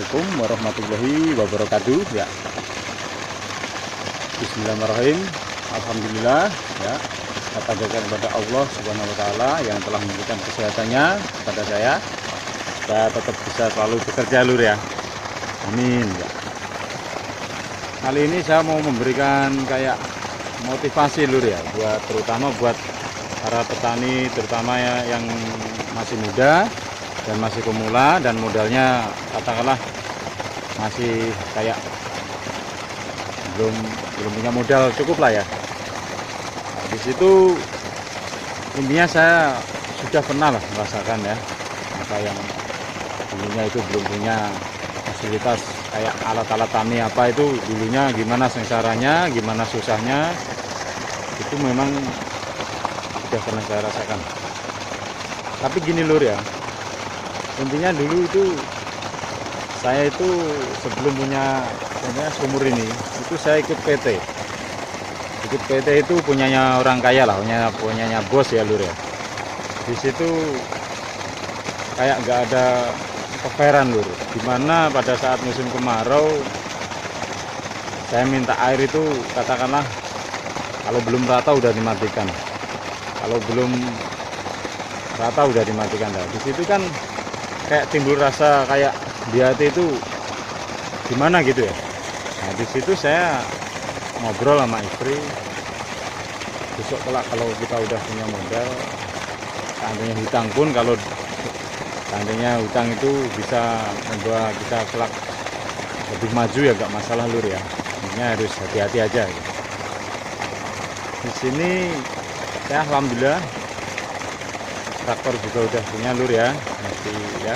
Assalamualaikum warahmatullahi wabarakatuh ya. Bismillahirrahmanirrahim. Alhamdulillah ya. Kita panjatkan kepada Allah Subhanahu wa taala yang telah memberikan kesehatannya kepada saya tetap bisa selalu bekerja lur ya. Amin ya. Kali ini saya mau memberikan kayak motivasi lur ya, terutama buat para petani, terutama yang masih muda dan masih pemula dan modalnya katakanlah masih kayak belum punya modal cukup lah ya. Nah, di situ intinya saya sudah pernah lah merasakan ya, apa yang dulunya itu belum punya fasilitas kayak alat-alat tani apa itu dulunya gimana sengsaranya, gimana susahnya, itu memang sudah pernah saya rasakan. Tapi gini lur ya, intinya dulu itu saya itu sebelum punya sumur ini itu saya ikut PT. Ikut PT itu punyanya orang kaya lah, punyanya bos ya lur ya. Di situ kayak nggak ada keperan lur, dimana pada saat musim kemarau saya minta air itu katakanlah kalau belum rata udah dimatikan, kalau belum rata udah dimatikan. Nah, di situ kan kayak timbul rasa kayak di hati itu gimana gitu ya. Nah di situ saya ngobrol sama istri, besok kelak kalau kita udah punya modal, seandainya hutang pun, kalau seandainya hutang itu bisa membawa kita kelak lebih maju ya gak masalah lur ya. Ini harus hati-hati aja gitu. Di sini ya alhamdulillah traktor juga udah punya lur ya, masih ya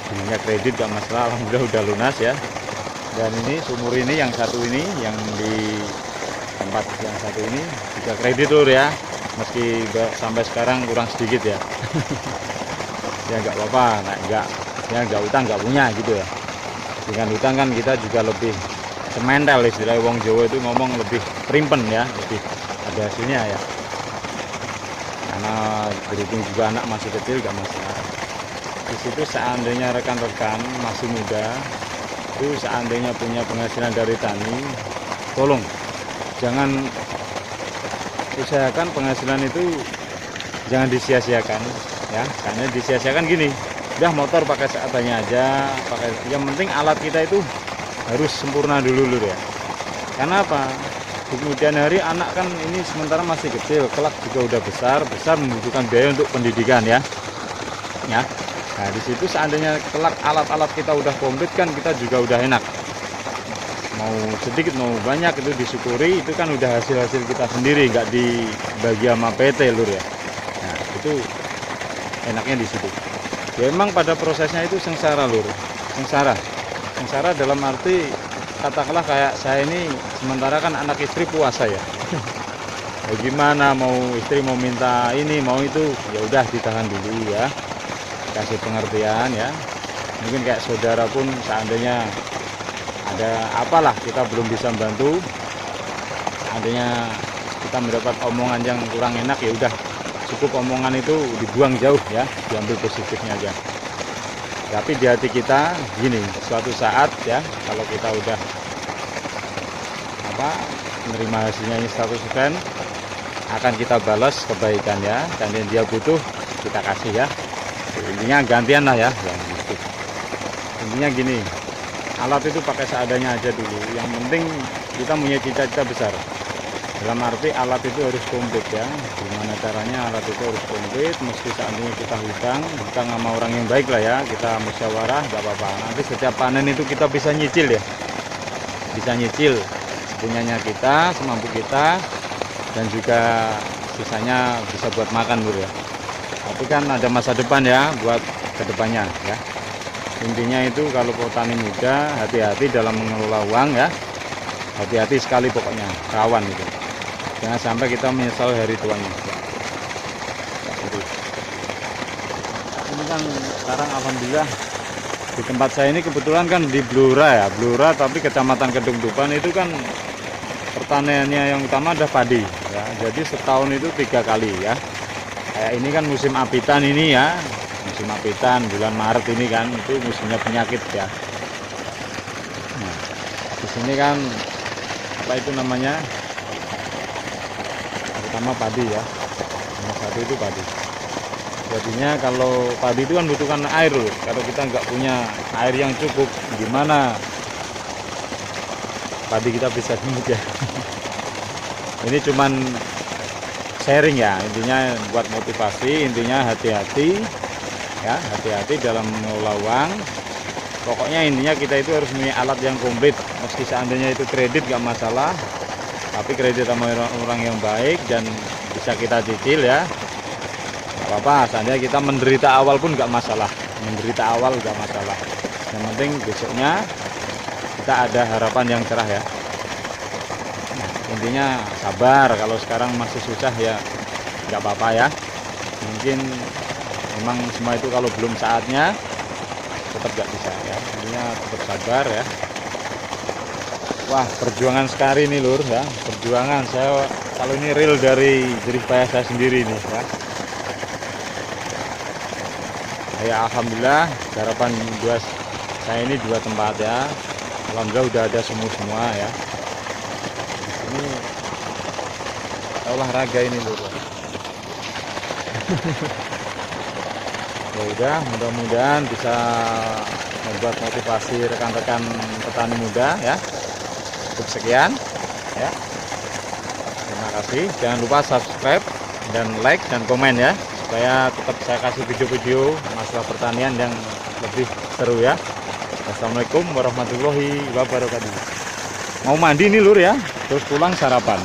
punya kredit gak masalah, alhamdulillah udah lunas ya. Dan ini sumur ini yang satu ini yang di tempat yang satu ini juga kredit lur ya, meski sampai sekarang kurang sedikit ya. Ya nggak apa-apa, nggak utang nggak punya gitu ya. Dengan utang kan kita juga lebih semental, istilah wong Jawa itu ngomong lebih primpen ya, lebih ada hasilnya ya. Karena berhubung juga anak masih kecil gak masalah. Di situ seandainya rekan-rekan masih muda itu seandainya punya penghasilan dari tani, tolong jangan usahakan penghasilan itu jangan disia-siakan ya. Karena disia-siakan gini, udah motor pakai seadanya aja, yang penting alat kita itu harus sempurna dulu lur ya. Karena apa? Di kemudian hari anak kan ini sementara masih kecil, kelak juga udah besar membutuhkan biaya untuk pendidikan ya. Nah di situ seandainya kelak alat-alat kita udah komplit kan kita juga udah enak. Mau sedikit mau banyak itu disyukuri, itu kan udah hasil kita sendiri, nggak dibagi sama PT lur ya. Nah itu enaknya di situ. Ya emang pada prosesnya itu sengsara lur, sengsara dalam arti katakanlah kayak saya ini sementara kan anak istri puasa ya. Ya gimana mau istri mau minta ini mau itu, ya udah ditahan dulu ya, kasih pengertian ya. Mungkin kayak saudara pun seandainya ada apalah kita belum bisa membantu, seandainya kita mendapat omongan yang kurang enak, ya udah cukup omongan itu dibuang jauh ya, diambil positifnya aja. Tapi di hati kita gini, suatu saat ya kalau kita udah menerima hasilnya ini 100%, akan kita balas kebaikan ya. Dan yang dia butuh kita kasih ya. Intinya gantian lah ya, yang gitu. Intinya gini, alat itu pakai seadanya aja dulu. Yang penting kita punya cita-cita besar. Dalam arti alat itu harus komplit ya. Gimana caranya alat itu harus komplit, meski seandainya kita hutang sama orang yang baik lah ya, kita musyawarah gak apa-apa. Nanti setiap panen itu kita bisa nyicil ya, bisa nyicil punyanya kita, semampu kita, dan juga sisanya bisa buat makan dulu ya. Tapi kan ada masa depan ya buat kedepannya ya. Intinya itu kalau petani muda hati-hati dalam mengelola uang ya, hati-hati sekali pokoknya, rawan itu. Jangan sampai kita menyesal hari tuanya. Ini kan sekarang alhamdulillah di tempat saya ini kebetulan kan di Blora ya, Blora, tapi kecamatan Kedung Tuban itu kan pertaniannya yang utama ada padi ya. Jadi setahun itu 3 kali ya. Kayak ini kan musim apitan ini ya, musim apitan bulan Maret ini kan itu musimnya penyakit ya. sini kan apa itu namanya, terutama padi ya, nomor satu itu padi. Jadinya kalau padi itu kan butuhkan air loh. Kalau kita nggak punya air yang cukup, gimana padi kita bisa tumbuh ya. Ini cuman sharing ya, intinya buat motivasi, intinya hati-hati ya, hati-hati dalam mengelola uang. Pokoknya intinya kita itu harus punya alat yang komplit. Meski seandainya itu kredit gak masalah, tapi kredit sama orang yang baik dan bisa kita cicil ya, gak apa-apa. Seandainya kita menderita awal pun gak masalah, menderita awal gak masalah. Yang penting besoknya kita ada harapan yang cerah ya. Nah, intinya sabar. Kalau sekarang masih susah ya gak apa-apa ya. Mungkin memang semua itu kalau belum saatnya tetap gak bisa ya, intinya tetap sabar ya. Wah, perjuangan sekali nih lur ya, perjuangan. Saya kalau ini real dari jerih payah saya sendiri nih ya. Ya alhamdulillah, garapan saya ini 2 tempat ya, alhamdulillah udah ada semua ya. Ini olahraga ini lur. Ya udah, mudah-mudahan bisa membuat motivasi rekan-rekan petani muda ya. Cukup sekian ya. Terima kasih. Jangan lupa subscribe dan like dan komen ya, supaya tetap saya kasih video-video masalah pertanian yang lebih seru ya. Assalamualaikum warahmatullahi wabarakatuh. Mau mandi nih lur ya, terus pulang sarapan.